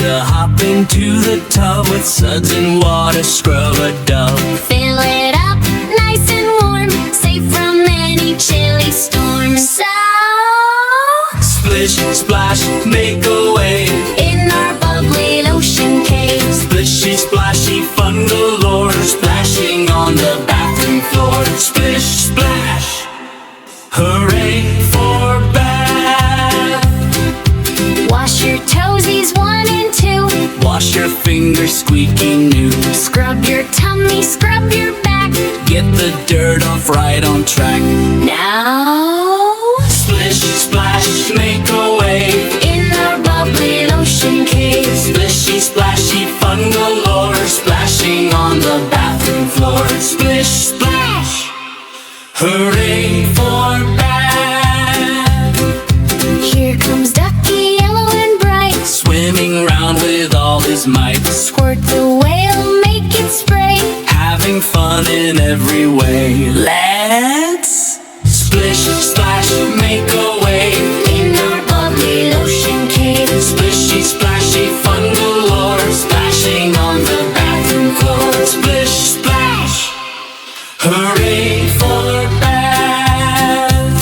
to hop into the tub with suds and water, scrub a dub. Fill it up nice and warm, safe from any chilly storm. So Splish, splash, make a wave in our bubbly lotion cave. Splishy, splashy, fun galore, splashing on the bathroom floor. Splish, splash, hooray for bath. Wash your toesies 1 and 2. Wash your fingers squeaky new. Scrub your tummy, scrub your back. Get the dirt off, right on track. Now Splish, splash, make a wave in our bubbly lotion cave. Splishy, splashy, fun galore, splashing on the bathroom floor. Splish, splash, hooray for bath. Here comes Ducky, yellow and bright, Swimming round with all his might, squirt the whale, make it spray. having fun in every way. Let's splish, splash, make a wave In our bubbly lotion cave. Splishy, splashy, fun galore, splashing on the bathroom floor. Splish, splash, hooray for bath.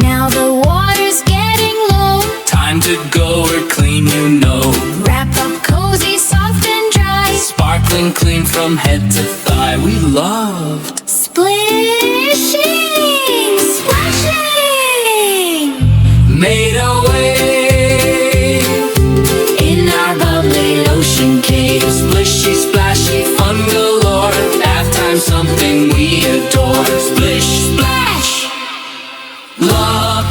Now the water's getting low. Time to go or clean, you know. Wrap up cozy, soft and dry. Sparkling clean from head to thigh. We loved Splishing, splashing. made a wave In our bubbly ocean cave. Splishy, splashy, fun galore, bath time something we adore. Splish, splash, love